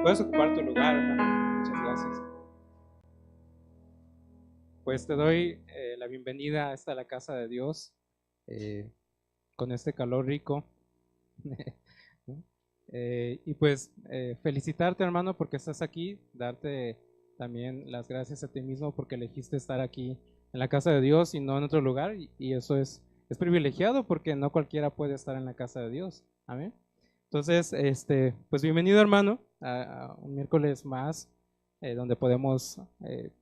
Puedes ocupar tu lugar, hermano. Muchas gracias. Pues te doy la bienvenida a esta la casa de Dios, eh, con este calor rico. ¿No? Y pues felicitarte, hermano, porque estás aquí, darte también las gracias a ti mismo porque elegiste estar aquí en la casa de Dios y no en otro lugar. Y eso es privilegiado porque no cualquiera puede estar en la casa de Dios. Amén. Entonces, pues bienvenido, hermano, a un miércoles más, donde podemos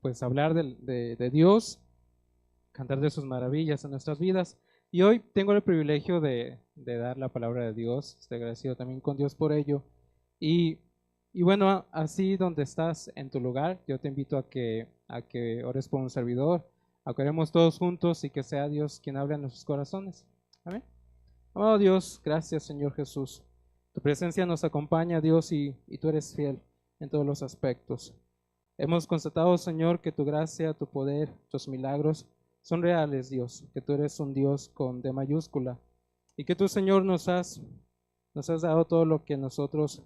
pues hablar de Dios, cantar de sus maravillas en nuestras vidas. Y hoy tengo el privilegio de dar la palabra de Dios. Estoy agradecido también con Dios por ello. Y, y bueno, así donde estás en tu lugar, yo te invito a que ores por un servidor, a que oremos todos juntos y que sea Dios quien hable en nuestros corazones. Amén. Oh Dios, gracias Señor Jesús. Tu presencia nos acompaña, Dios, y tú eres fiel en todos los aspectos. Hemos constatado, Señor, que tu gracia, tu poder, tus milagros son reales, Dios, que tú eres un Dios con D mayúscula y que tú, Señor, nos has dado todo lo que nosotros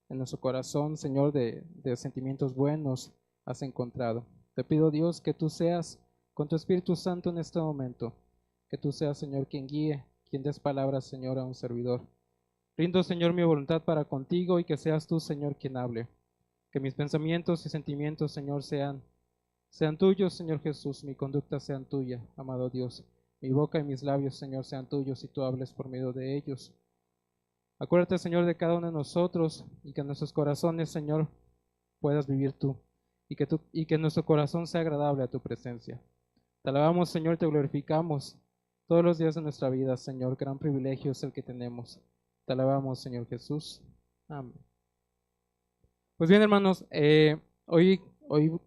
en nuestro corazón, Señor, de sentimientos buenos has encontrado. Te pido, Dios, que tú seas con tu Espíritu Santo en este momento, que tú seas, Señor, quien guíe, quien des palabras, Señor, a un servidor. Rindo, Señor, mi voluntad para contigo y que seas tú, Señor, quien hable. Que mis pensamientos y sentimientos, Señor, sean tuyos, Señor Jesús, mi conducta sean tuya, amado Dios. Mi boca y mis labios, Señor, sean tuyos y tú hables por medio de ellos. Acuérdate, Señor, de cada uno de nosotros y que en nuestros corazones, Señor, puedas vivir tú y que nuestro corazón sea agradable a tu presencia. Te alabamos, Señor, te glorificamos todos los días de nuestra vida, Señor. Gran privilegio es el que tenemos. Te alabamos, Señor Jesús. Amén. Pues bien, hermanos, hoy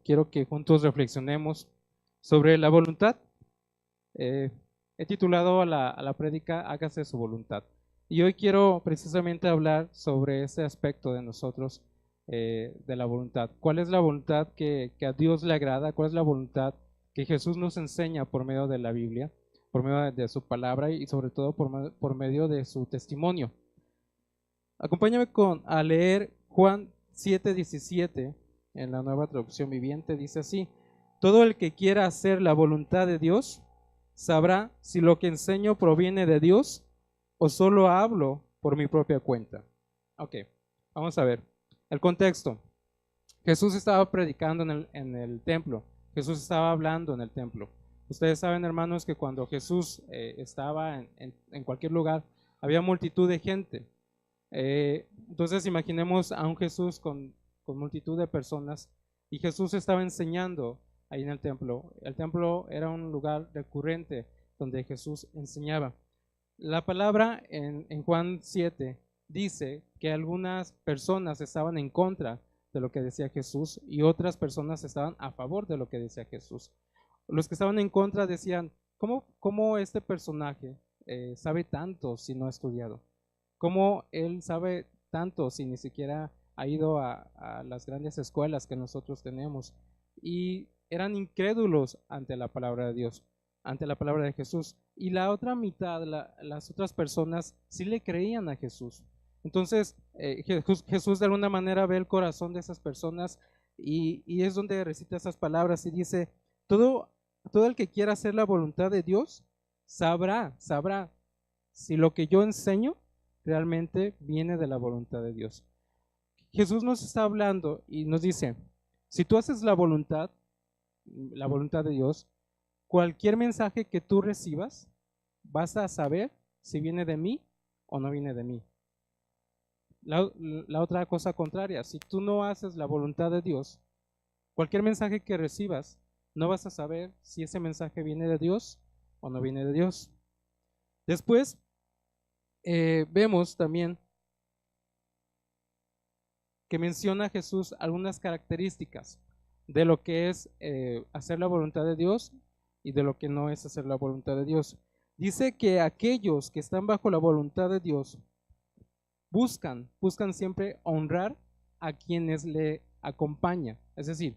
quiero que juntos reflexionemos sobre la voluntad. Eh, He titulado a la prédica Hágase su voluntad. Y hoy quiero precisamente hablar sobre ese aspecto de nosotros, de la voluntad. ¿Cuál es la voluntad que a Dios le agrada? ¿Cuál es la voluntad que Jesús nos enseña por medio de la Biblia, por medio de su palabra y sobre todo por medio de su testimonio? Acompáñame a leer Juan 7:17 en la Nueva Traducción Viviente. Dice así: todo el que quiera hacer la voluntad de Dios sabrá si lo que enseño proviene de Dios o solo hablo por mi propia cuenta. Ok, vamos a ver el contexto. Jesús estaba predicando en el templo. Jesús estaba hablando en el templo. Ustedes saben, hermanos, que cuando Jesús estaba en cualquier lugar, había multitud de gente. Entonces imaginemos a un Jesús con multitud de personas y Jesús estaba enseñando ahí en el templo. El templo era un lugar recurrente donde Jesús enseñaba. La palabra en Juan 7 dice que algunas personas estaban en contra de lo que decía Jesús y otras personas estaban a favor de lo que decía Jesús. Los que estaban en contra decían: ¿cómo este personaje sabe tanto si no ha estudiado? ¿Cómo él sabe tanto si ni siquiera ha ido a las grandes escuelas que nosotros tenemos? Y eran incrédulos ante la palabra de Dios, ante la palabra de Jesús. Y la otra mitad, las otras personas, sí le creían a Jesús. Entonces, Jesús de alguna manera ve el corazón de esas personas y es donde recita esas palabras y dice: todo el que quiera hacer la voluntad de Dios sabrá si lo que yo enseño realmente viene de la voluntad de Dios. Jesús nos está hablando y nos dice: si tú haces la voluntad de Dios, cualquier mensaje que tú recibas, vas a saber si viene de mí o no viene de mí. La otra cosa contraria, si tú no haces la voluntad de Dios, cualquier mensaje que recibas, no vas a saber si ese mensaje viene de Dios o no viene de Dios. Después, vemos también que menciona Jesús algunas características de lo que es hacer la voluntad de Dios y de lo que no es hacer la voluntad de Dios. Dice que aquellos que están bajo la voluntad de Dios buscan siempre honrar a quienes le acompañan. Es decir,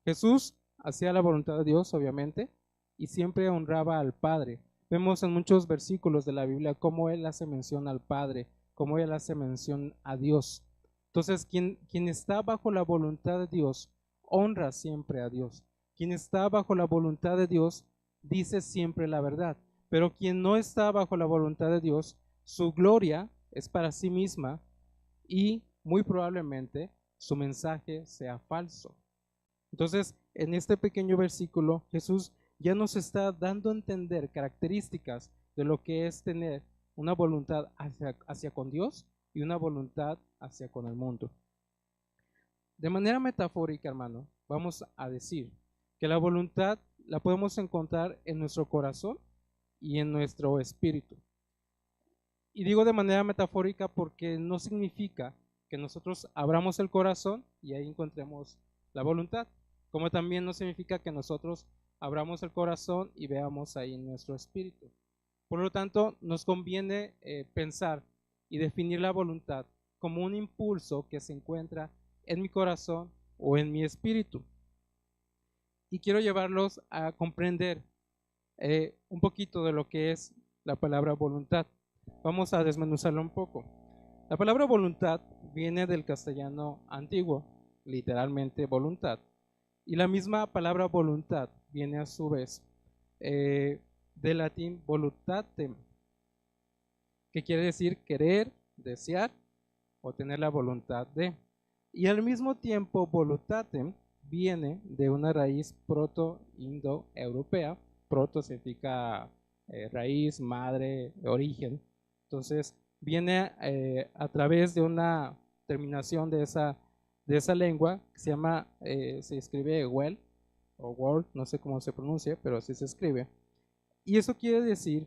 Jesús hacía la voluntad de Dios, obviamente, y siempre honraba al Padre. Vemos en muchos versículos de la Biblia cómo Él hace mención al Padre, cómo Él hace mención a Dios. Entonces, quien está bajo la voluntad de Dios, honra siempre a Dios. Quien está bajo la voluntad de Dios, dice siempre la verdad. Pero quien no está bajo la voluntad de Dios, su gloria es para sí misma y muy probablemente su mensaje sea falso. Entonces, en este pequeño versículo, Jesús ya nos está dando a entender características de lo que es tener una voluntad hacia con Dios y una voluntad hacia con el mundo. De manera metafórica, hermano, vamos a decir que la voluntad la podemos encontrar en nuestro corazón y en nuestro espíritu. Y digo de manera metafórica porque no significa que nosotros abramos el corazón y ahí encontremos la voluntad, como también no significa que nosotros abramos el corazón y veamos ahí nuestro espíritu. Por lo tanto, nos conviene pensar y definir la voluntad como un impulso que se encuentra en mi corazón o en mi espíritu. Y quiero llevarlos a comprender un poquito de lo que es la palabra voluntad. Vamos a desmenuzarlo un poco. La palabra voluntad viene del castellano antiguo, literalmente voluntad. Y la misma palabra voluntad viene a su vez del latín voluntatem, que quiere decir querer, desear o tener la voluntad de. Y al mismo tiempo voluntatem viene de una raíz proto-indoeuropea. Proto significa raíz, madre, origen. Entonces viene a través de una terminación de esa lengua que se llama, se escribe well o word, no sé cómo se pronuncia, pero así se escribe. Y eso quiere decir,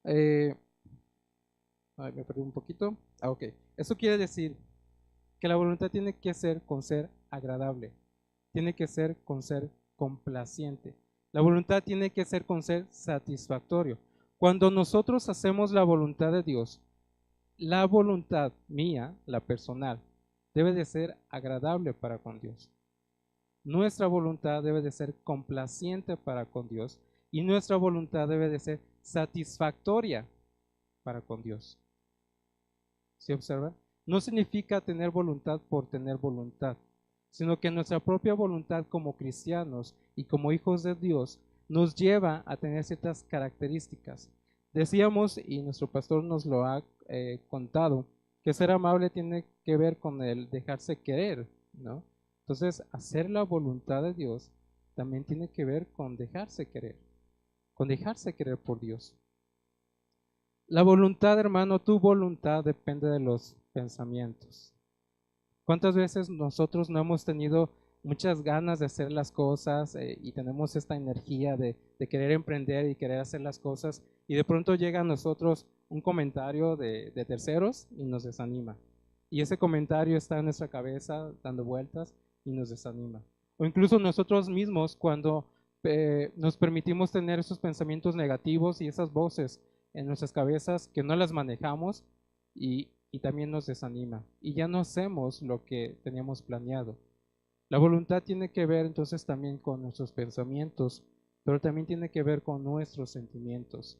me perdí un poquito. Ok, eso quiere decir que la voluntad tiene que ser con ser agradable, tiene que ser con ser complaciente. La voluntad tiene que ser con ser satisfactorio. Cuando nosotros hacemos la voluntad de Dios, la voluntad mía, la personal, debe de ser agradable para con Dios. Nuestra voluntad debe de ser complaciente para con Dios y nuestra voluntad debe de ser satisfactoria para con Dios. ¿Sí observa? No significa tener voluntad por tener voluntad, sino que nuestra propia voluntad como cristianos y como hijos de Dios nos lleva a tener ciertas características. Decíamos, y nuestro pastor nos lo ha contado, que ser amable tiene que ver con el dejarse querer, ¿no? Entonces, hacer la voluntad de Dios también tiene que ver con dejarse querer por Dios. La voluntad, hermano, tu voluntad depende de los pensamientos. ¿Cuántas veces nosotros no hemos tenido muchas ganas de hacer las cosas y tenemos esta energía de querer emprender y querer hacer las cosas y de pronto llega a nosotros un comentario de terceros y nos desanima? Y ese comentario está en nuestra cabeza dando vueltas y nos desanima. O incluso nosotros mismos cuando nos permitimos tener esos pensamientos negativos y esas voces en nuestras cabezas que no las manejamos y también nos desanima y ya no hacemos lo que teníamos planeado. La voluntad tiene que ver entonces también con nuestros pensamientos, pero también tiene que ver con nuestros sentimientos.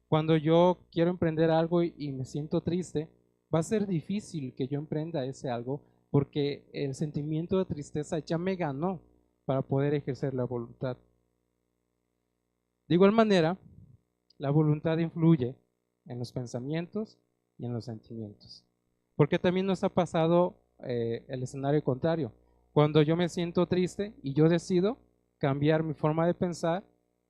Cuando yo quiero emprender algo y me siento triste, va a ser difícil que yo emprenda ese algo porque el sentimiento de tristeza ya me ganó para poder ejercer la voluntad. De igual manera, la voluntad influye en los pensamientos y en los sentimientos. Porque también nos ha pasado el escenario contrario. Cuando yo me siento triste y yo decido cambiar mi forma de pensar,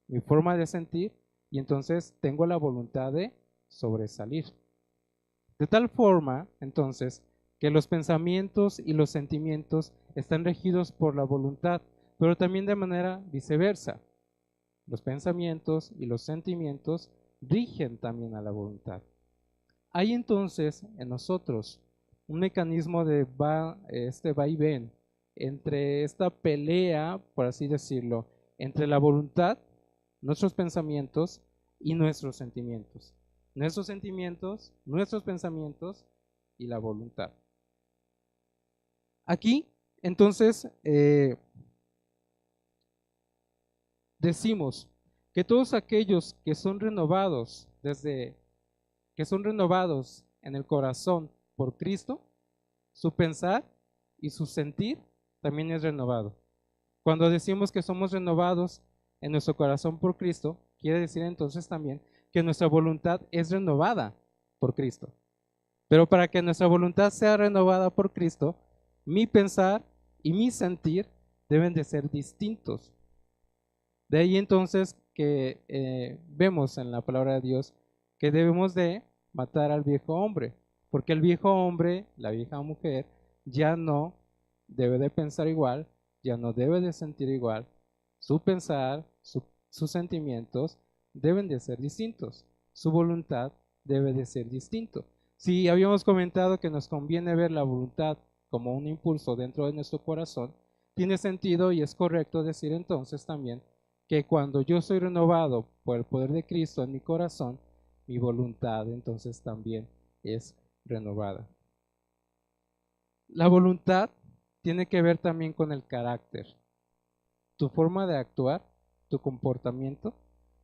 mi forma de sentir, y entonces tengo la voluntad de sobresalir. De tal forma, entonces, que los pensamientos y los sentimientos están regidos por la voluntad, pero también de manera viceversa. Los pensamientos y los sentimientos rigen también a la voluntad. Hay entonces en nosotros un mecanismo de va y ven entre esta pelea, por así decirlo, entre la voluntad, nuestros pensamientos y nuestros sentimientos. Nuestros sentimientos, nuestros pensamientos y la voluntad. Aquí, entonces, decimos que todos aquellos que son renovados en el corazón por Cristo, su pensar y su sentir también es renovado. Cuando decimos que somos renovados en nuestro corazón por Cristo, quiere decir entonces también que nuestra voluntad es renovada por Cristo. Pero para que nuestra voluntad sea renovada por Cristo, mi pensar y mi sentir deben de ser distintos. De ahí entonces que vemos en la palabra de Dios que debemos de matar al viejo hombre, porque el viejo hombre, la vieja mujer, ya no debe de pensar igual, ya no debe de sentir igual. Su pensar, sus sentimientos deben de ser distintos. Su voluntad debe de ser distinto. Si habíamos comentado que nos conviene ver la voluntad como un impulso dentro de nuestro corazón, tiene sentido y es correcto decir entonces también que cuando yo soy renovado por el poder de Cristo en mi corazón, mi voluntad entonces también es renovada. La voluntad tiene que ver también con el carácter. Tu forma de actuar, tu comportamiento,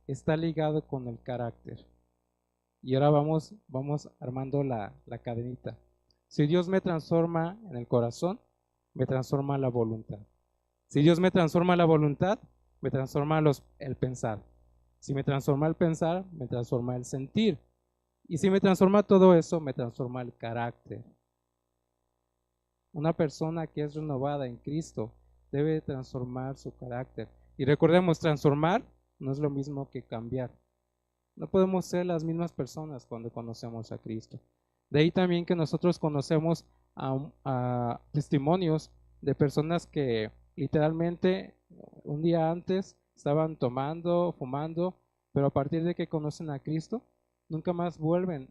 está ligado con el carácter. Y ahora vamos armando la cadenita. Si Dios me transforma en el corazón, me transforma la voluntad. Si Dios me transforma la voluntad, me transforma el pensar. Si me transforma el pensar, me transforma el sentir. Y si me transforma todo eso, me transforma el carácter. Una persona que es renovada en Cristo debe transformar su carácter. Y recordemos, transformar no es lo mismo que cambiar. No podemos ser las mismas personas cuando conocemos a Cristo. De ahí también que nosotros conocemos a testimonios de personas que literalmente un día antes estaban tomando, fumando, pero a partir de que conocen a Cristo, nunca más vuelven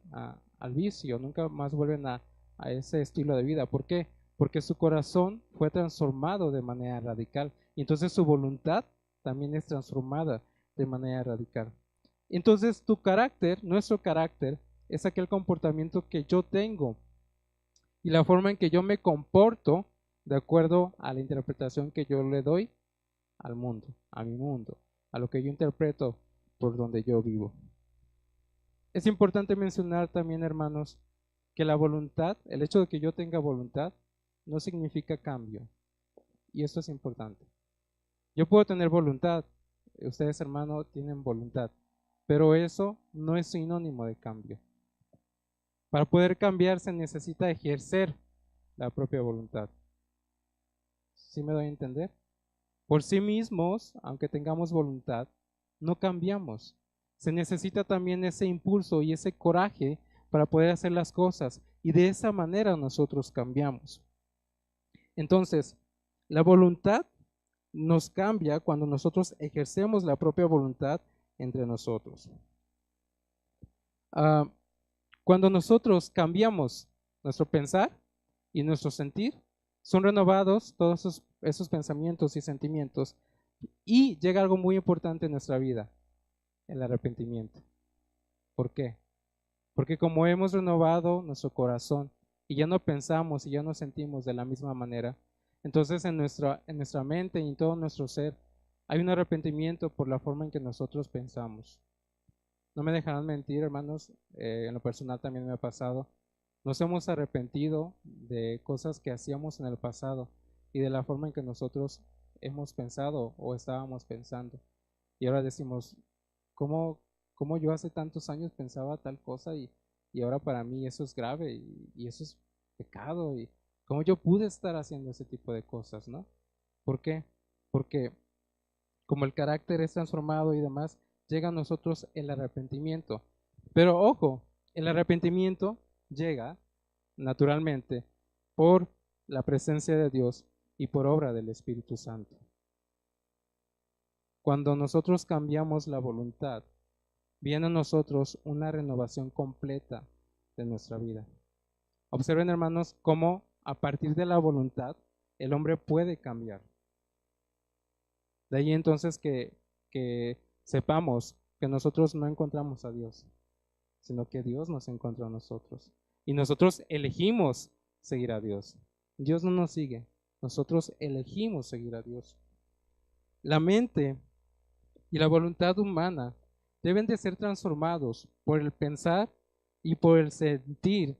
al vicio, nunca más vuelven a ese estilo de vida. ¿Por qué? Porque su corazón fue transformado de manera radical y entonces su voluntad también es transformada de manera radical. Entonces tu carácter, nuestro carácter, es aquel comportamiento que yo tengo y la forma en que yo me comporto de acuerdo a la interpretación que yo le doy al mundo, a mi mundo, a lo que yo interpreto por donde yo vivo. Es importante mencionar también, hermanos, que la voluntad, el hecho de que yo tenga voluntad, no significa cambio. Y esto es importante. Yo puedo tener voluntad, ustedes, hermanos, tienen voluntad, pero eso no es sinónimo de cambio. Para poder cambiar se necesita ejercer la propia voluntad. ¿Sí me doy a entender? Por sí mismos, aunque tengamos voluntad, no cambiamos. Se necesita también ese impulso y ese coraje para poder hacer las cosas y de esa manera nosotros cambiamos. Entonces, la voluntad nos cambia cuando nosotros ejercemos la propia voluntad entre nosotros. Cuando nosotros cambiamos nuestro pensar y nuestro sentir, son renovados todos esos pensamientos y sentimientos y llega algo muy importante en nuestra vida, el arrepentimiento. ¿Por qué? Porque como hemos renovado nuestro corazón y ya no pensamos y ya no sentimos de la misma manera, entonces en nuestra mente y en todo nuestro ser hay un arrepentimiento por la forma en que nosotros pensamos. No me dejarán mentir, hermanos, en lo personal también me ha pasado. Nos hemos arrepentido de cosas que hacíamos en el pasado y de la forma en que nosotros hemos pensado o estábamos pensando. Y ahora decimos, ¿cómo yo hace tantos años pensaba tal cosa y ahora para mí eso es grave y eso es pecado? ¿Y cómo yo pude estar haciendo ese tipo de cosas, no? ¿Por qué? Porque como el carácter es transformado y demás, llega a nosotros el arrepentimiento. Pero ojo, el arrepentimiento llega naturalmente por la presencia de Dios y por obra del Espíritu Santo. Cuando nosotros cambiamos la voluntad, viene a nosotros una renovación completa de nuestra vida. Observen, hermanos, cómo a partir de la voluntad el hombre puede cambiar. De ahí entonces que sepamos que nosotros no encontramos a Dios, sino que Dios nos encontró a nosotros. Y nosotros elegimos seguir a Dios. Dios no nos sigue, nosotros elegimos seguir a Dios. La mente y la voluntad humana deben de ser transformados por el pensar y por el sentir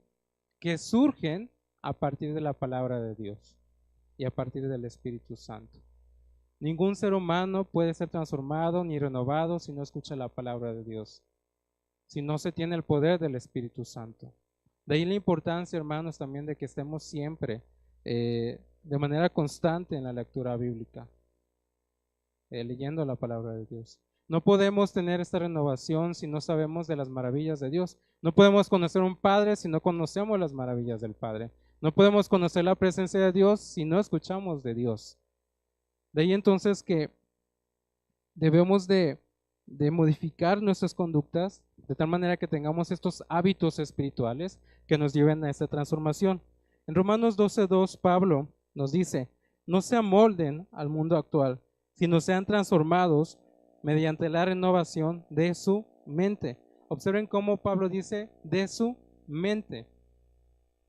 que surgen a partir de la palabra de Dios y a partir del Espíritu Santo. Ningún ser humano puede ser transformado ni renovado si no escucha la palabra de Dios, si no se tiene el poder del Espíritu Santo. De ahí la importancia, hermanos, también de que estemos siempre de manera constante en la lectura bíblica, leyendo la palabra de Dios. No podemos tener esta renovación si no sabemos de las maravillas de Dios. No podemos conocer un Padre si no conocemos las maravillas del Padre. No podemos conocer la presencia de Dios si no escuchamos de Dios. De ahí entonces que debemos de modificar nuestras conductas de tal manera que tengamos estos hábitos espirituales que nos lleven a esta transformación. En Romanos 12:2 Pablo nos dice, no se amolden al mundo actual, sino sean transformados mediante la renovación de su mente. Observen cómo Pablo dice de su mente.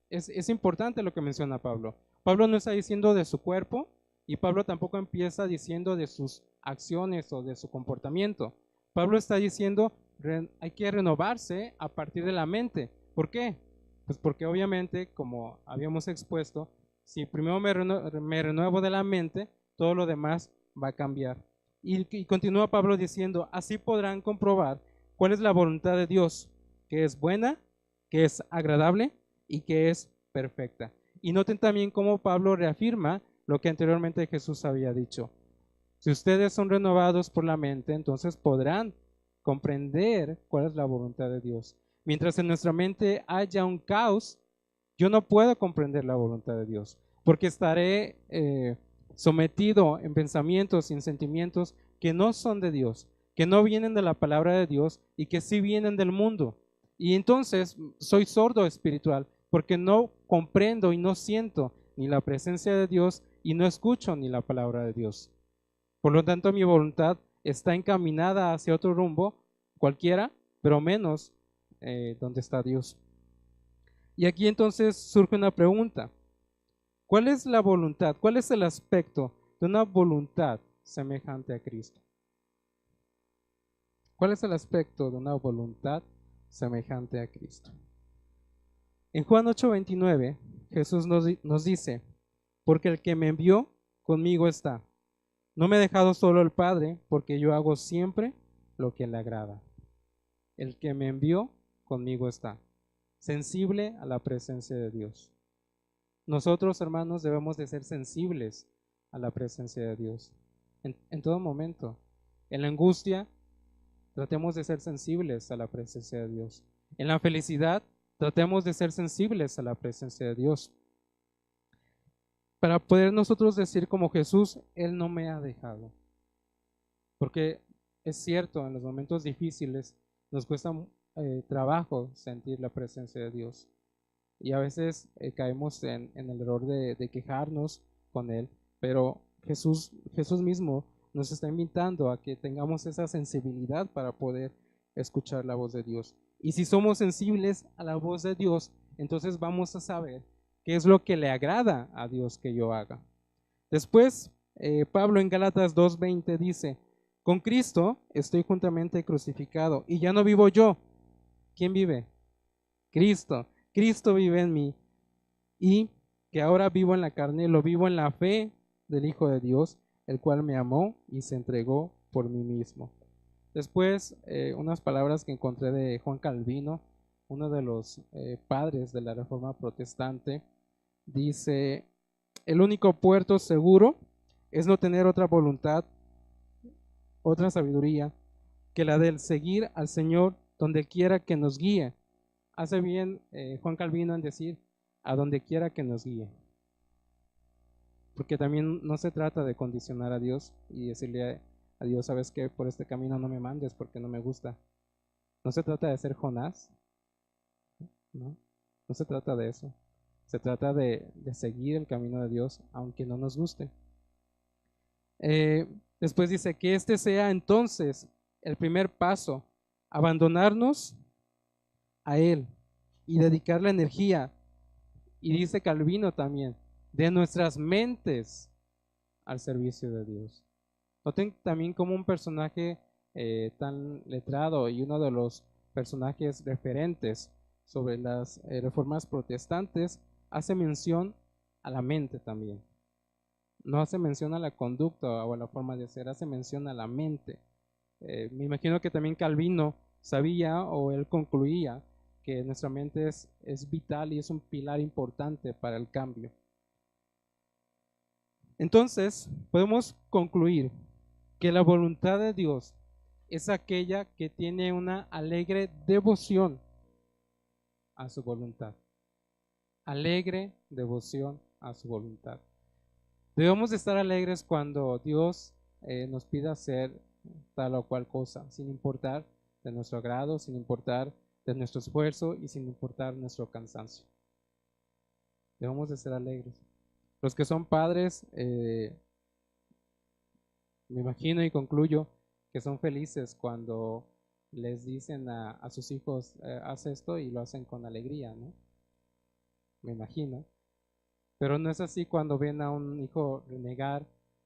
Es importante lo que menciona Pablo. Pablo no está diciendo de su cuerpo y Pablo tampoco empieza diciendo de sus acciones o de su comportamiento. Pablo está diciendo hay que renovarse a partir de la mente. ¿Por qué? Pues porque obviamente, como habíamos expuesto, si primero me renuevo de la mente, todo lo demás va a cambiar. Y continúa Pablo diciendo, así podrán comprobar cuál es la voluntad de Dios, que es buena, que es agradable y que es perfecta. Y noten también cómo Pablo reafirma lo que anteriormente Jesús había dicho. Si ustedes son renovados por la mente, entonces podrán comprender cuál es la voluntad de Dios. Mientras en nuestra mente haya un caos, yo no puedo comprender la voluntad de Dios, porque estaré sometido en pensamientos y en sentimientos que no son de Dios, que no vienen de la palabra de Dios y que sí vienen del mundo. Y entonces soy sordo espiritual, porque no comprendo y no siento ni la presencia de Dios y no escucho ni la palabra de Dios. Por lo tanto, mi voluntad está encaminada hacia otro rumbo, cualquiera, pero menos donde está Dios. Y aquí entonces surge una pregunta. ¿Cuál es la voluntad? ¿Cuál es el aspecto de una voluntad semejante a Cristo? ¿Cuál es el aspecto de una voluntad semejante a Cristo? En Juan 8:29, Jesús nos dice, porque el que me envió conmigo está. No me ha dejado solo el Padre, porque yo hago siempre lo que le agrada. El que me envió conmigo está, sensible a la presencia de Dios. Nosotros, hermanos, debemos de ser sensibles a la presencia de Dios en todo momento. En la angustia, tratemos de ser sensibles a la presencia de Dios. En la felicidad, tratemos de ser sensibles a la presencia de Dios. Para poder nosotros decir como Jesús, Él no me ha dejado. Porque es cierto, en los momentos difíciles nos cuesta trabajo sentir la presencia de Dios. Y a veces caemos en el error de quejarnos con Él, pero Jesús mismo nos está invitando a que tengamos esa sensibilidad para poder escuchar la voz de Dios. Y si somos sensibles a la voz de Dios, entonces vamos a saber qué es lo que le agrada a Dios que yo haga. Después, Pablo en Gálatas 2:20 dice, con Cristo estoy juntamente crucificado y ya no vivo yo. ¿Quién vive? Cristo. Cristo vive en mí y que ahora vivo en la carne, lo vivo en la fe del Hijo de Dios, el cual me amó y se entregó por mí mismo. Después, unas palabras que encontré de Juan Calvino, uno de los padres de la Reforma Protestante, dice, el único puerto seguro es no tener otra voluntad, otra sabiduría, que la del seguir al Señor donde quiera que nos guíe. Hace bien Juan Calvino en decir a donde quiera que nos guíe, porque también no se trata de condicionar a Dios y decirle a Dios, sabes que por este camino no me mandes porque no me gusta. No se trata de ser Jonás, no se trata de eso, se trata de seguir el camino de Dios aunque no nos guste. Después dice que este sea entonces el primer paso, abandonarnos a Él y dedicar la energía, y dice Calvino también, de nuestras mentes al servicio de Dios. Noten también como un personaje tan letrado y uno de los personajes referentes sobre las reformas protestantes hace mención a la mente también. No hace mención a la conducta o a la forma de ser, hace mención a la mente. Me imagino que también Calvino sabía o él concluía que nuestra mente es vital y es un pilar importante para el cambio. Entonces, podemos concluir que la voluntad de Dios es aquella que tiene una alegre devoción a su voluntad. Alegre devoción a su voluntad. Debemos de estar alegres cuando Dios nos pida hacer tal o cual cosa, sin importar de nuestro agrado, sin importar de nuestro esfuerzo y sin importar nuestro cansancio. Debemos de ser alegres. Los que son padres, me imagino y concluyo que son felices cuando les dicen a sus hijos, haz esto y lo hacen con alegría, ¿no? Me imagino. Pero no es así cuando ven a un hijo renegar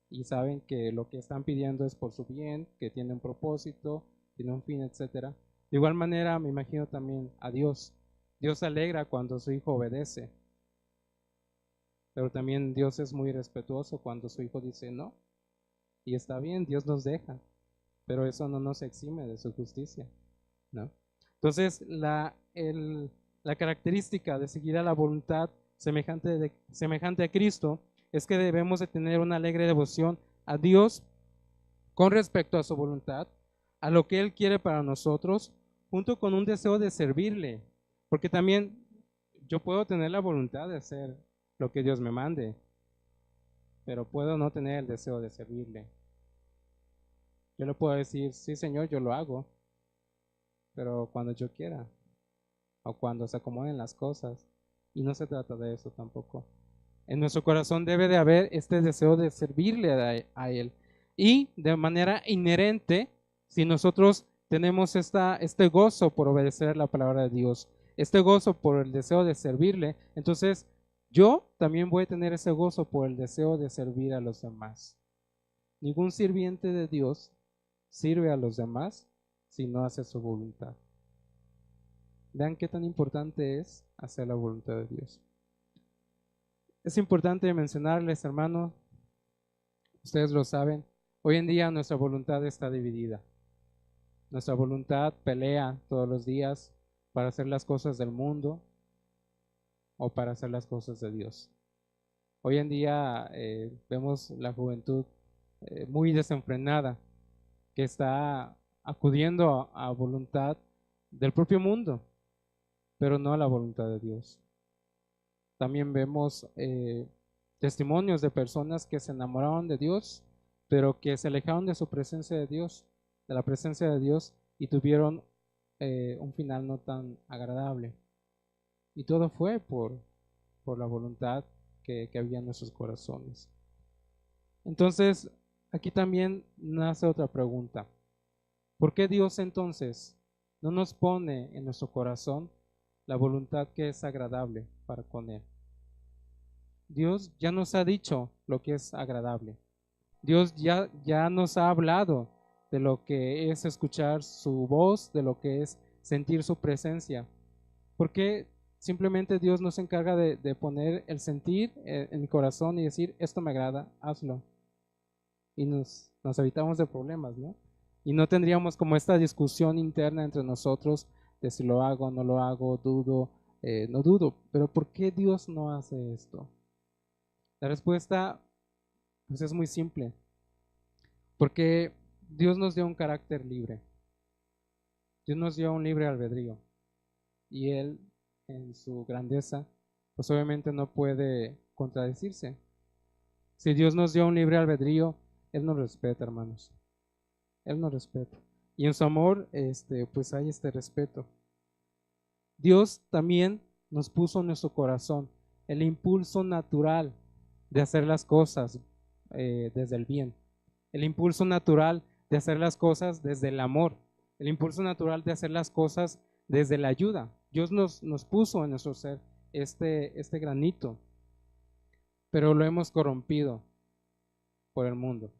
y saben que lo que están pidiendo es por su bien, que tiene un propósito, tiene un fin, etcétera. De igual manera, me imagino también a Dios. Dios se alegra cuando su hijo obedece, pero también Dios es muy respetuoso cuando su hijo dice no. Y está bien, Dios nos deja, pero eso no nos exime de su justicia, ¿no? Entonces, la característica de seguir a la voluntad semejante a Cristo es que debemos de tener una alegre devoción a Dios con respecto a su voluntad, a lo que Él quiere para nosotros, junto con un deseo de servirle, porque también yo puedo tener la voluntad de hacer lo que Dios me mande, pero puedo no tener el deseo de servirle. Yo le puedo decir, sí Señor, yo lo hago, pero cuando yo quiera, o cuando se acomoden las cosas, y no se trata de eso tampoco. En nuestro corazón debe de haber este deseo de servirle a Él. Y de manera inherente, si nosotros tenemos este gozo por obedecer la palabra de Dios, este gozo por el deseo de servirle, entonces yo también voy a tener ese gozo por el deseo de servir a los demás. Ningún sirviente de Dios sirve a los demás si no hace su voluntad. Vean qué tan importante es hacer la voluntad de Dios. Es importante mencionarles, hermanos, ustedes lo saben, hoy en día nuestra voluntad está dividida. Nuestra voluntad pelea todos los días para hacer las cosas del mundo o para hacer las cosas de Dios. Hoy en día vemos la juventud muy desenfrenada que está acudiendo a voluntad del propio mundo, pero no a la voluntad de Dios. También vemos testimonios de personas que se enamoraron de Dios, pero que se alejaron de su presencia de Dios, de la presencia de Dios, y tuvieron un final no tan agradable. Y todo fue por la voluntad que había en nuestros corazones. Entonces, aquí también nace otra pregunta. ¿Por qué Dios entonces no nos pone en nuestro corazón la voluntad que es agradable para con Él? Dios ya nos ha dicho lo que es agradable. Dios ya nos ha hablado de lo que es escuchar su voz, de lo que es sentir su presencia. ¿Por qué simplemente Dios nos encarga de poner el sentir en el corazón y decir, esto me agrada, hazlo? Y nos evitamos de problemas, ¿no? Y no tendríamos como esta discusión interna entre nosotros de si lo hago, no lo hago, dudo, no dudo. Pero ¿por qué Dios no hace esto? La respuesta pues es muy simple. Porque Dios nos dio un carácter libre. Dios nos dio un libre albedrío. Y Él, en su grandeza, pues obviamente no puede contradecirse. Si Dios nos dio un libre albedrío, Él nos respeta, hermanos. Él nos respeta. Y en su amor, pues hay este respeto. Dios también nos puso en nuestro corazón el impulso natural de hacer las cosas desde el bien. El impulso natural de hacer las cosas desde el amor. El impulso natural de hacer las cosas desde la ayuda. Dios nos puso en nuestro ser este granito, pero lo hemos corrompido por el mundo.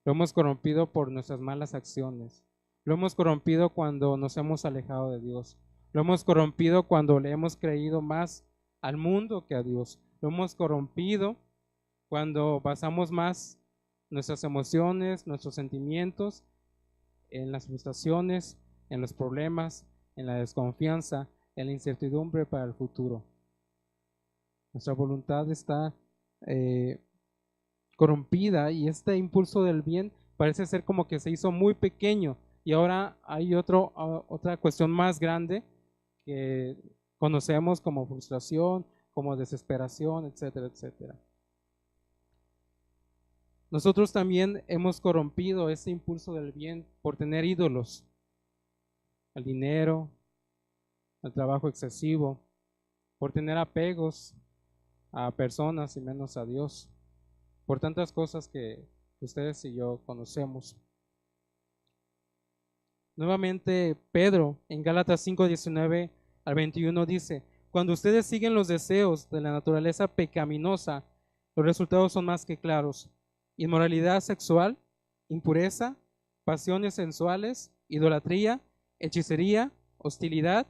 Lo hemos corrompido por nuestras malas acciones. Lo hemos corrompido cuando nos hemos alejado de Dios. Lo hemos corrompido cuando le hemos creído más al mundo que a Dios. Lo hemos corrompido cuando basamos más nuestras emociones, nuestros sentimientos en las frustraciones, en los problemas, en la desconfianza, en la incertidumbre para el futuro. Nuestra voluntad está corrompida y este impulso del bien parece ser como que se hizo muy pequeño y ahora hay otra cuestión más grande que conocemos como frustración, como desesperación, etcétera, etcétera. Nosotros también hemos corrompido ese impulso del bien por tener ídolos, al dinero, al trabajo excesivo, por tener apegos a personas y menos a Dios, por tantas cosas que ustedes y yo conocemos. Nuevamente Pedro en Gálatas 5:19 al 21 dice: cuando ustedes siguen los deseos de la naturaleza pecaminosa, los resultados son más que claros: inmoralidad sexual, impureza, pasiones sensuales, idolatría, hechicería, hostilidad,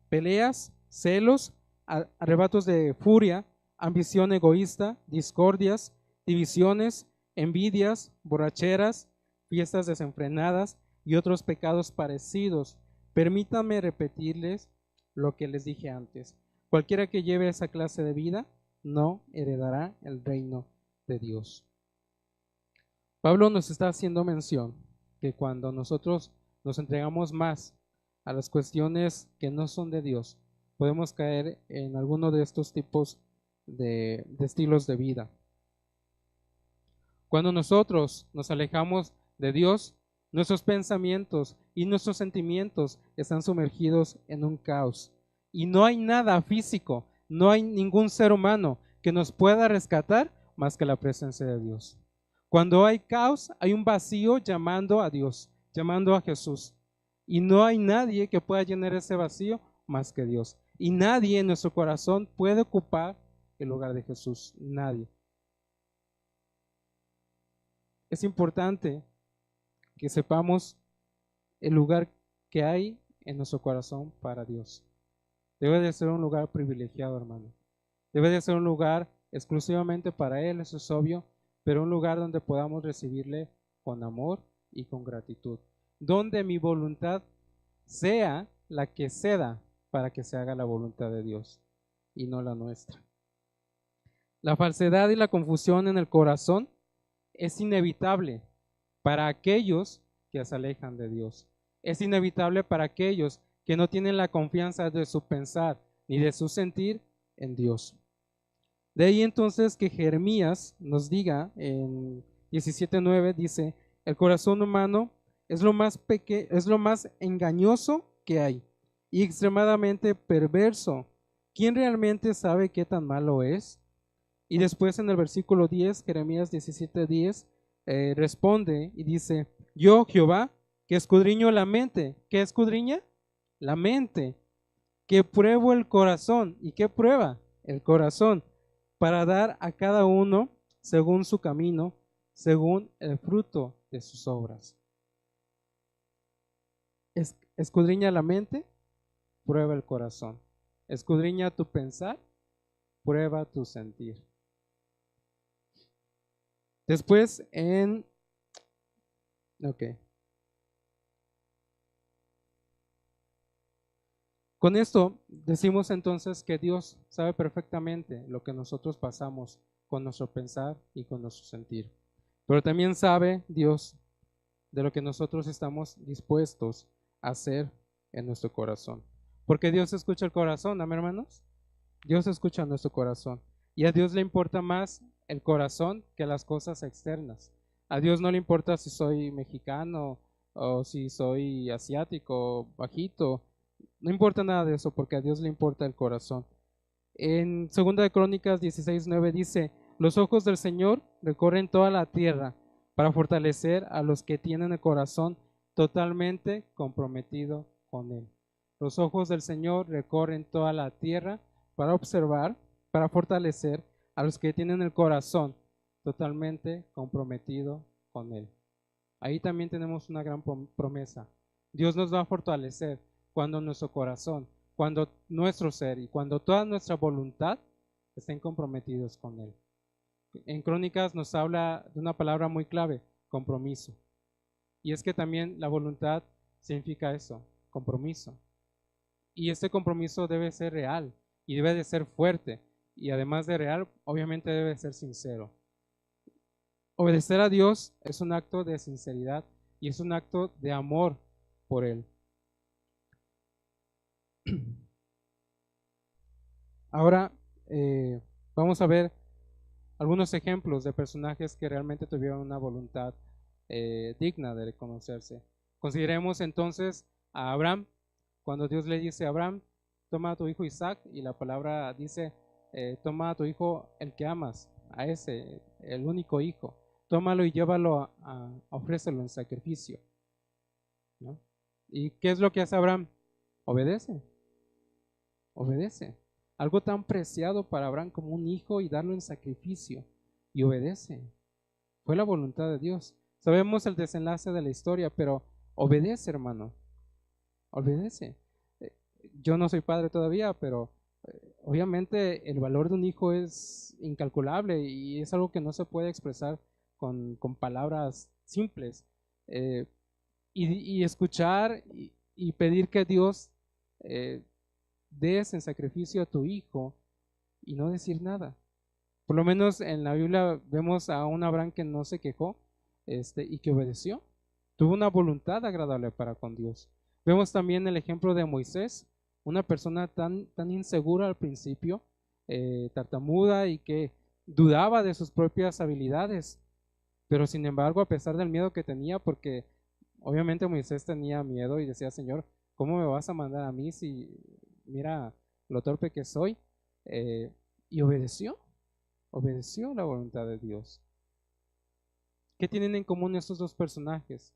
peleas, celos, arrebatos de furia, ambición egoísta, discordias, divisiones, envidias, borracheras, fiestas desenfrenadas y otros pecados parecidos. Permítanme repetirles lo que les dije antes: cualquiera que lleve esa clase de vida no heredará el reino de Dios. Pablo nos está haciendo mención que cuando nosotros nos entregamos más a las cuestiones que no son de Dios, podemos caer en alguno de estos tipos de estilos de vida. Cuando nosotros nos alejamos de Dios, nuestros pensamientos y nuestros sentimientos están sumergidos en un caos. Y no hay nada físico, no hay ningún ser humano que nos pueda rescatar más que la presencia de Dios. Cuando hay caos, hay un vacío llamando a Dios, llamando a Jesús. Y no hay nadie que pueda llenar ese vacío más que Dios. Y nadie en nuestro corazón puede ocupar el lugar de Jesús. Nadie. Es importante que sepamos el lugar que hay en nuestro corazón para Dios. Debe de ser un lugar privilegiado, hermano. Debe de ser un lugar exclusivamente para Él, eso es obvio, pero un lugar donde podamos recibirle con amor y con gratitud. Donde mi voluntad sea la que ceda para que se haga la voluntad de Dios y no la nuestra. La falsedad y la confusión en el corazón es inevitable para aquellos que se alejan de Dios. Es inevitable para aquellos que no tienen la confianza de su pensar ni de su sentir en Dios. De ahí entonces que Jeremías nos diga en 17:9, dice: el corazón humano es lo más engañoso que hay y extremadamente perverso. ¿Quién realmente sabe qué tan malo es? Y después en el versículo 10, Jeremías 17:10, responde y dice: yo, Jehová, que escudriño la mente. ¿Qué escudriña? La mente. Que pruebo el corazón. ¿Y qué prueba? El corazón. Para dar a cada uno según su camino, según el fruto de sus obras. Escudriña la mente, prueba el corazón. Escudriña tu pensar, prueba tu sentir. Después Con esto decimos entonces que Dios sabe perfectamente lo que nosotros pasamos con nuestro pensar y con nuestro sentir. Pero también sabe Dios de lo que nosotros estamos dispuestos a hacer en nuestro corazón. Porque Dios escucha el corazón, ¿amén, hermanos? Dios escucha nuestro corazón. Y a Dios le importa más el corazón que las cosas externas. A Dios no le importa si soy mexicano o si soy asiático, bajito. No importa nada de eso, porque a Dios le importa el corazón. En 2 de Crónicas 16:9 dice: los ojos del Señor recorren toda la tierra para fortalecer a los que tienen el corazón totalmente comprometido con Él. Los ojos del Señor recorren toda la tierra para observar, para fortalecer a los que tienen el corazón totalmente comprometido con Él. Ahí también tenemos una gran promesa. Dios nos va a fortalecer cuando nuestro corazón cuando nuestro ser y cuando toda nuestra voluntad estén comprometidos con Él. En Crónicas nos habla de una palabra muy clave, compromiso. Y es que también la voluntad significa eso, compromiso. Y este compromiso debe ser real y debe de ser fuerte. Y además de real, obviamente debe ser sincero. Obedecer a Dios es un acto de sinceridad y es un acto de amor por Él. Ahora vamos a ver algunos ejemplos de personajes que realmente tuvieron una voluntad digna de reconocerse. Consideremos entonces a Abraham, cuando Dios le dice a Abraham, toma a tu hijo Isaac, y la palabra dice, toma a tu hijo el que amas, a ese, el único hijo, tómalo y llévalo ofrécelo en sacrificio, ¿no? ¿Y qué es lo que hace Abraham? Obedece, obedece. Algo tan preciado para Abraham como un hijo y darlo en sacrificio, y obedece. Fue la voluntad de Dios. Sabemos el desenlace de la historia, pero obedece, hermano, obedece. Yo no soy padre todavía, pero obviamente el valor de un hijo es incalculable y es algo que no se puede expresar con palabras simples. Y escuchar y pedir que Dios des en sacrificio a tu hijo y no decir nada. Por lo menos en la Biblia vemos a un Abraham que no se quejó y que obedeció. Tuvo una voluntad agradable para con Dios. Vemos también el ejemplo de Moisés, una persona tan insegura al principio, tartamuda y que dudaba de sus propias habilidades. Pero sin embargo, a pesar del miedo que tenía, porque obviamente Moisés tenía miedo y decía, Señor, ¿cómo me vas a mandar a mí si mira lo torpe que soy? Y obedeció la voluntad de Dios. ¿Qué tienen en común estos dos personajes?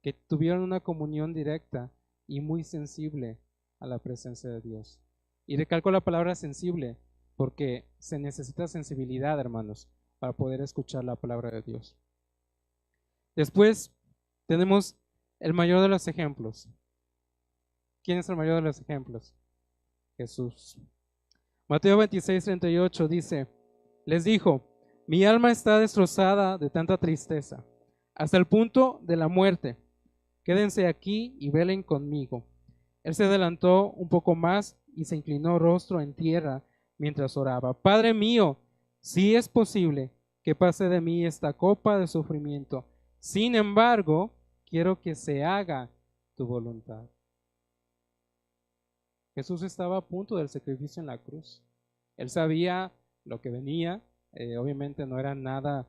Que tuvieron una comunión directa y muy sensible a la presencia de Dios. Y recalco la palabra sensible porque se necesita sensibilidad, hermanos, para poder escuchar la palabra de Dios. Después tenemos el mayor de los ejemplos. ¿Quién es el mayor de los ejemplos? Jesús. Mateo 26:38 dice, les dijo, mi alma está destrozada de tanta tristeza, hasta el punto de la muerte. Quédense aquí y velen conmigo. Él se adelantó un poco más y se inclinó rostro en tierra mientras oraba. Padre mío, si es posible que pase de mí esta copa de sufrimiento, sin embargo, quiero que se haga tu voluntad. Jesús estaba a punto del sacrificio en la cruz. Él sabía lo que venía. Obviamente no era nada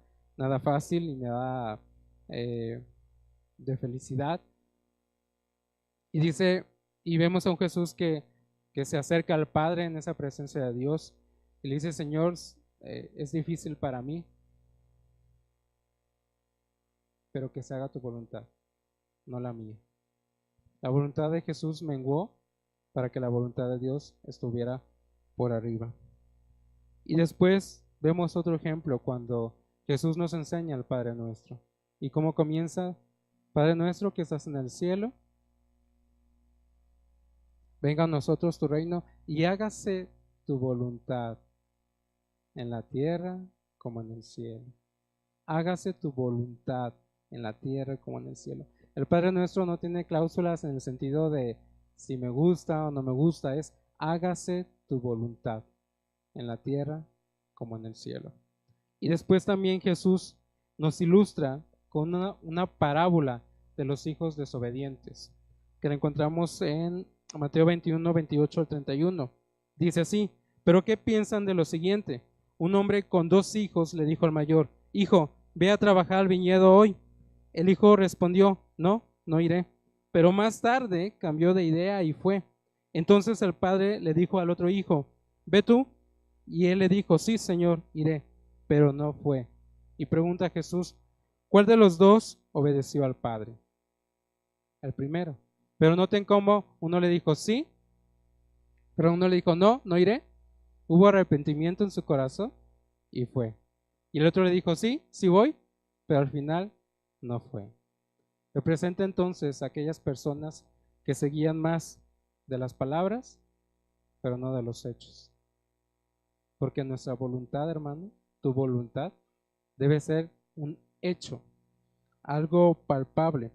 fácil ni nada de felicidad. Y dice, y vemos a un Jesús que se acerca al Padre en esa presencia de Dios y le dice, Señor, es difícil para mí, pero que se haga tu voluntad, no la mía. La voluntad de Jesús menguó para que la voluntad de Dios estuviera por arriba. Y después vemos otro ejemplo cuando Jesús nos enseña al Padre Nuestro. ¿Y cómo comienza? Padre nuestro que estás en el cielo, venga a nosotros tu reino y hágase tu voluntad en la tierra como en el cielo. Hágase tu voluntad en la tierra como en el cielo. El Padre Nuestro no tiene cláusulas en el sentido de si me gusta o no me gusta, es hágase tu voluntad en la tierra como en el cielo. Y después también Jesús nos ilustra con una parábola de los hijos desobedientes, que la encontramos en Mateo 21, 28 al 31. Dice así, pero ¿qué piensan de lo siguiente? Un hombre con 2 hijos le dijo al mayor, hijo, ve a trabajar al viñedo hoy. El hijo respondió, no iré. Pero más tarde cambió de idea y fue. Entonces el padre le dijo al otro hijo, ve tú. Y él le dijo, sí, Señor, iré. Pero no fue. Y pregunta a Jesús, ¿cuál de los dos obedeció al padre? El primero. Pero noten cómo uno le dijo sí, pero uno le dijo no iré. Hubo arrepentimiento en su corazón y fue. Y el otro le dijo sí voy, pero al final no fue. Representa entonces a aquellas personas que seguían más de las palabras pero no de los hechos. Porque nuestra voluntad, hermano, tu voluntad, debe ser un hecho, algo palpable.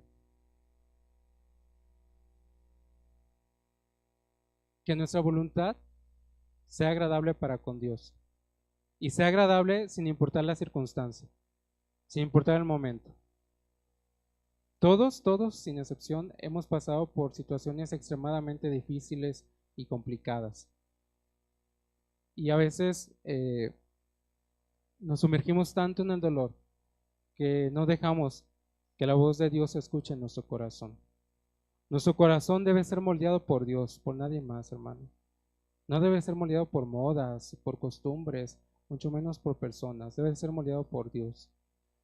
Que nuestra voluntad sea agradable para con Dios. Y sea agradable sin importar la circunstancia, sin importar el momento. Todos, sin excepción, hemos pasado por situaciones extremadamente difíciles y complicadas. Y a veces nos sumergimos tanto en el dolor que no dejamos que la voz de Dios se escuche en nuestro corazón. Nuestro corazón debe ser moldeado por Dios, por nadie más, hermano. No debe ser moldeado por modas, por costumbres, mucho menos por personas. Debe ser moldeado por Dios.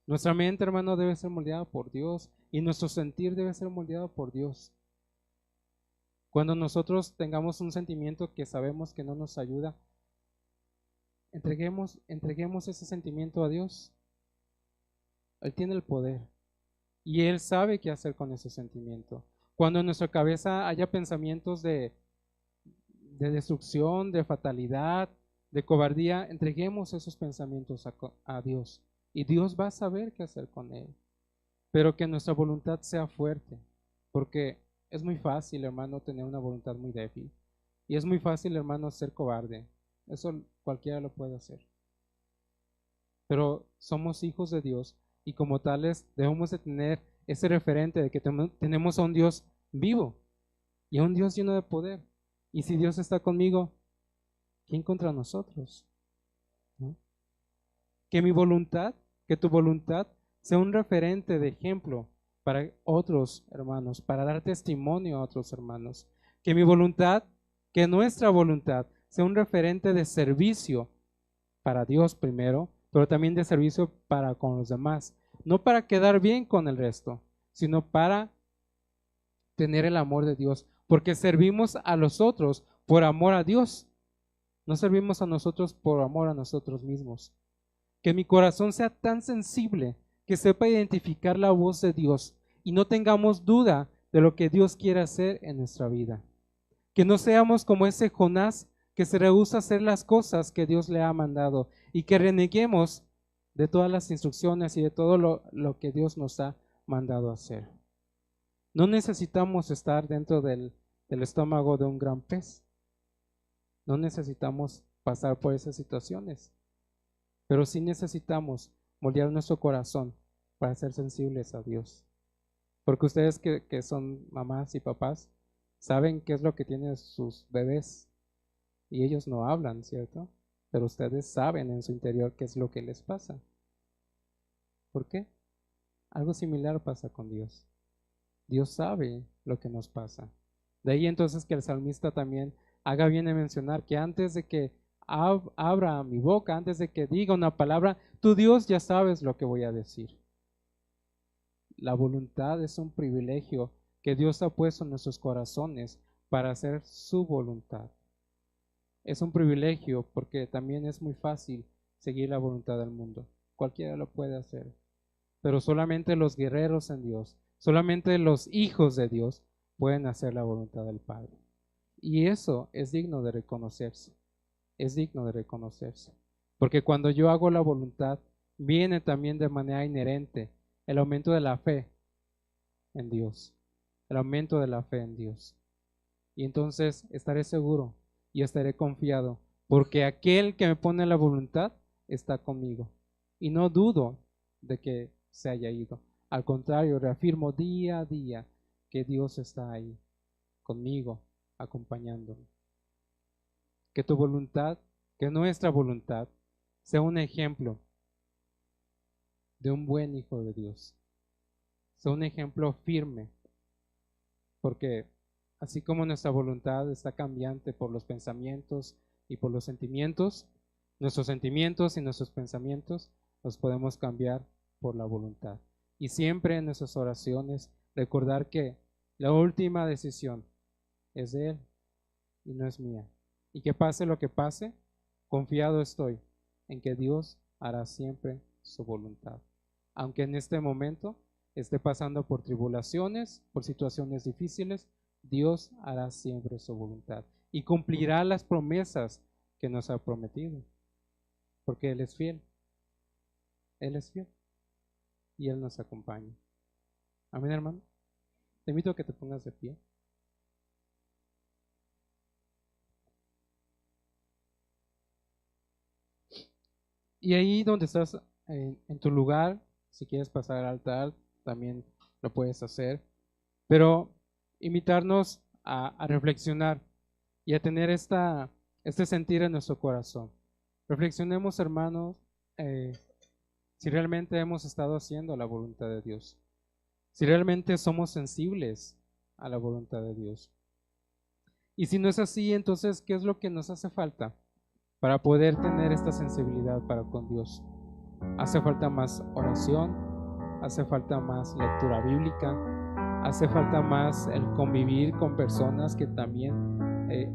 Nuestra mente, hermano, debe ser moldeada por Dios y nuestro sentir debe ser moldeado por Dios. Cuando nosotros tengamos un sentimiento que sabemos que no nos ayuda, entreguemos ese sentimiento a Dios. Él tiene el poder y Él sabe qué hacer con ese sentimiento. Cuando en nuestra cabeza haya pensamientos de destrucción, de fatalidad, de cobardía, entreguemos esos pensamientos a Dios y Dios va a saber qué hacer con él. Pero que nuestra voluntad sea fuerte, porque es muy fácil, hermano, tener una voluntad muy débil. Y es muy fácil, hermano, ser cobarde. Eso cualquiera lo puede hacer. Pero somos hijos de Dios y como tales debemos de tener ese referente de que tenemos a un Dios vivo y a un Dios lleno de poder. Y si Dios está conmigo, ¿quién contra nosotros? ¿No? Que mi voluntad, que tu voluntad sea un referente de ejemplo para otros hermanos, para dar testimonio a otros hermanos. Que mi voluntad, que nuestra voluntad sea un referente de servicio para Dios primero, pero también de servicio para con los demás. No para quedar bien con el resto, sino para tener el amor de Dios, porque servimos a los otros por amor a Dios. No servimos a nosotros por amor a nosotros mismos. Que mi corazón sea tan sensible que sepa identificar la voz de Dios y no tengamos duda de lo que Dios quiere hacer en nuestra vida. Que no seamos como ese Jonás que se rehúsa a hacer las cosas que Dios le ha mandado y que reneguemos de todas las instrucciones y de todo lo que Dios nos ha mandado hacer. No necesitamos estar dentro del estómago de un gran pez. No necesitamos pasar por esas situaciones, pero sí necesitamos moldear nuestro corazón para ser sensibles a Dios. Porque ustedes que son mamás y papás, saben qué es lo que tienen sus bebés y ellos no hablan, ¿cierto? Pero ustedes saben en su interior qué es lo que les pasa. ¿Por qué? Algo similar pasa con Dios. Dios sabe lo que nos pasa. De ahí entonces que el salmista también haga bien en mencionar que antes de que abra mi boca, antes de que diga una palabra, tú Dios ya sabes lo que voy a decir. La voluntad es un privilegio que Dios ha puesto en nuestros corazones para hacer su voluntad. Es un privilegio porque también es muy fácil seguir la voluntad del mundo. Cualquiera lo puede hacer. Pero solamente los guerreros en Dios, solamente los hijos de Dios pueden hacer la voluntad del Padre. Y eso es digno de reconocerse. Es digno de reconocerse. Porque cuando yo hago la voluntad, viene también de manera inherente el aumento de la fe en Dios. El aumento de la fe en Dios. Y entonces estaré seguro y estaré confiado, porque aquel que me pone la voluntad está conmigo. Y no dudo de que se haya ido. Al contrario, reafirmo día a día que Dios está ahí, conmigo, acompañándome. Que tu voluntad, que nuestra voluntad, sea un ejemplo de un buen hijo de Dios. Sea un ejemplo firme, porque así como nuestra voluntad está cambiante por los pensamientos y por los sentimientos, nuestros sentimientos y nuestros pensamientos los podemos cambiar por la voluntad. Y siempre en nuestras oraciones recordar que la última decisión es de Él y no es mía. Y que pase lo que pase, confiado estoy en que Dios hará siempre su voluntad. Aunque en este momento esté pasando por tribulaciones, por situaciones difíciles, Dios hará siempre su voluntad. y cumplirá las promesas que nos ha prometido, porque Él es fiel. Él es fiel y Él nos acompaña. Amén, hermano. Te invito a que te pongas de pie. Y ahí donde estás en tu lugar, si quieres pasar al altar, también lo puedes hacer. Pero invitarnos a reflexionar y a tener este sentir en nuestro corazón. Reflexionemos, hermanos, si realmente hemos estado haciendo la voluntad de Dios. Si realmente somos sensibles a la voluntad de Dios. Y si no es así, entonces, ¿qué es lo que nos hace falta para poder tener esta sensibilidad para con Dios? Hace falta más oración, hace falta más lectura bíblica, hace falta más el convivir con personas que también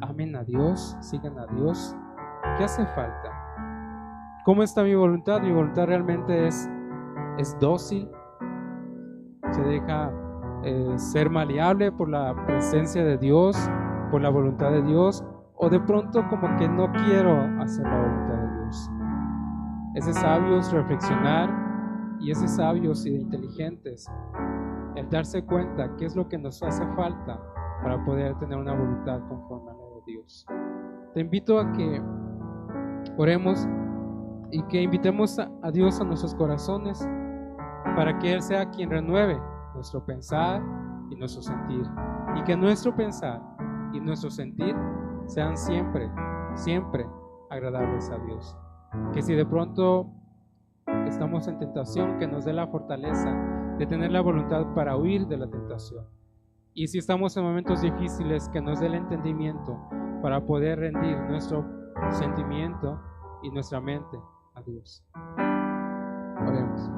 amen a Dios, sigan a Dios. ¿Qué hace falta? ¿Cómo está mi voluntad? Mi voluntad realmente es dócil, se deja ser maleable por la presencia de Dios, por la voluntad de Dios, o de pronto como que no quiero hacer la voluntad de Dios. Es de sabios reflexionar y es de sabios y de inteligentes el darse cuenta qué es lo que nos hace falta para poder tener una voluntad conforme a la de Dios. Te invito a que oremos y que invitemos a Dios a nuestros corazones para que Él sea quien renueve nuestro pensar y nuestro sentir, y que nuestro pensar y nuestro sentir sean siempre, siempre agradables a Dios. Que si de pronto estamos en tentación, que nos dé la fortaleza de tener la voluntad para huir de la tentación. Y si estamos en momentos difíciles, que nos dé el entendimiento para poder rendir nuestro sentimiento y nuestra mente a Dios. Oremos.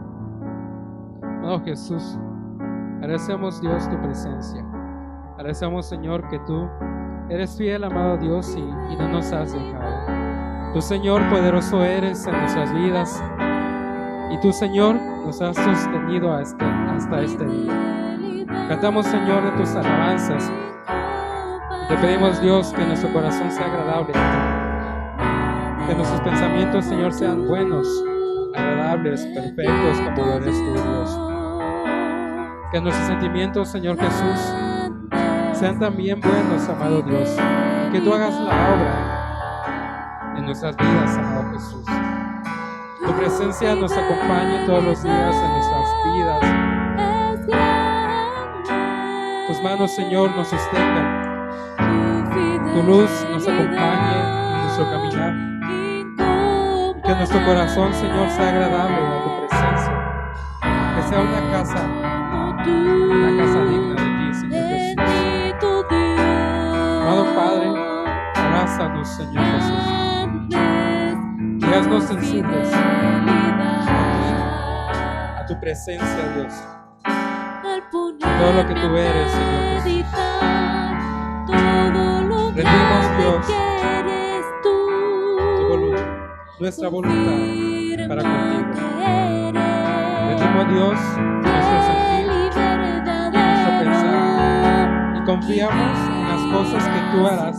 Oh Jesús, agradecemos, Dios, tu presencia. Agradecemos, Señor, que tú eres fiel, amado Dios, y no nos has dejado. Tú, Señor, poderoso eres en nuestras vidas, y tú, Señor, nos has sostenido hasta este día. Cantamos, Señor, de tus alabanzas. Te pedimos, Dios, que nuestro corazón sea agradable a ti. Que nuestros pensamientos, Señor, sean buenos, agradables, perfectos, como lo eres tú, Dios. Que nuestros sentimientos, Señor Jesús, sean también buenos, amado Dios. Que tú hagas la obra en nuestras vidas, amado Jesús. Tu presencia nos acompañe todos los días en nuestras vidas. Tus manos, Señor, nos sostengan. Tu luz nos acompañe en nuestro caminar. Y que nuestro corazón, Señor, sea agradable a tu presencia. Que sea una casa digna de ti, Señor Jesús. Amado Padre, abrázanos, Señor Jesús. Y haznos sensibles a tu presencia, Dios. Todo lo que tú eres, Señor Jesús. Rendimos, Dios, tu voluntad, nuestra voluntad para contigo. Rendimos, Dios, nuestro sentir, nuestro pensar, y confiamos en las cosas que tú harás,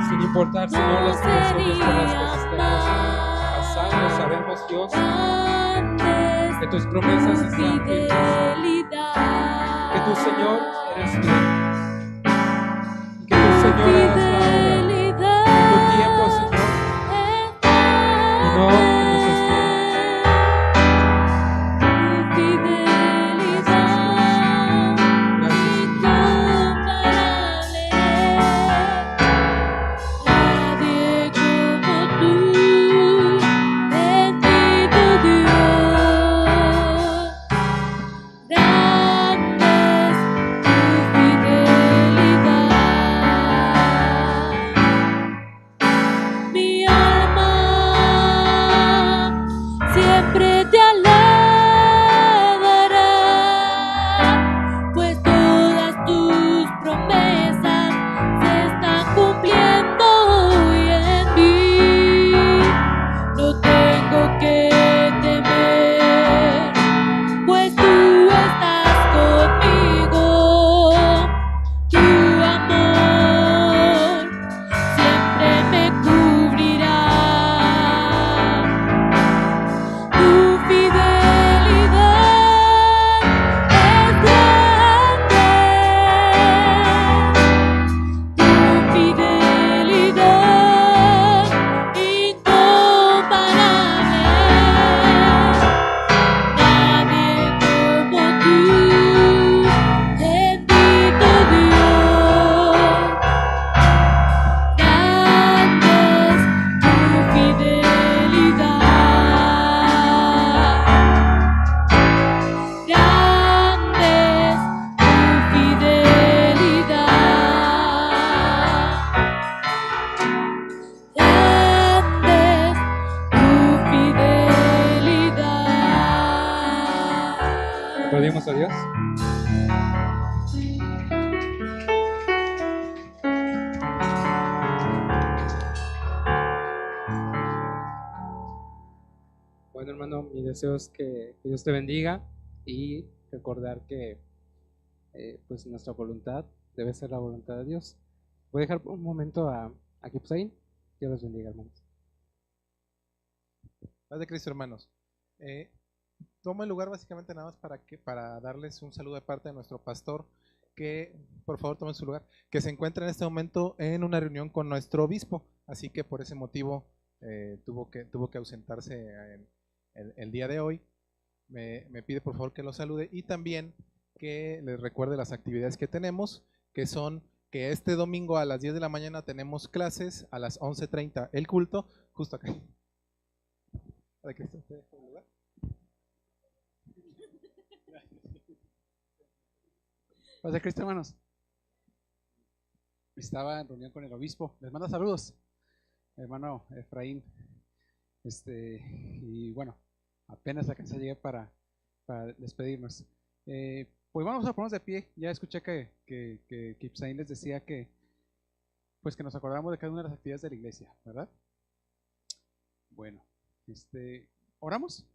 sin importar, Señor, las situaciones por las que estemos pasando. Sabemos, Dios, que tus promesas están firmes, que tu Señor eres fiel, y que tu Señor harás la obra en tu tiempo, Señor, y no en nuestros tiempos. hermano, mi deseo es que Dios te bendiga y recordar que pues nuestra voluntad debe ser la voluntad de Dios. Voy a dejar un momento a Kipsain. Dios los bendiga, hermanos. Paz de Cristo, hermanos. Tomo el lugar básicamente nada más para darles un saludo de parte de nuestro pastor, que por favor tomen su lugar, que se encuentra en este momento en una reunión con nuestro obispo, así que por ese motivo tuvo que ausentarse el día de hoy. Me pide por favor que lo salude y también que les recuerde las actividades que tenemos, que son que este domingo a las 10 de la mañana tenemos clases, a las 11:30 el culto, justo acá. Para que esté en el lugar. Paz de Cristo, hermanos. Estaba en reunión con el obispo. Les manda saludos, hermano Efraín. Y bueno, apenas alcancé a llegar para despedirnos. Pues vamos a ponernos de pie. Ya escuché que Kipsaín les decía pues que nos acordamos de cada una de las actividades de la iglesia, ¿verdad? Bueno, ¿oramos?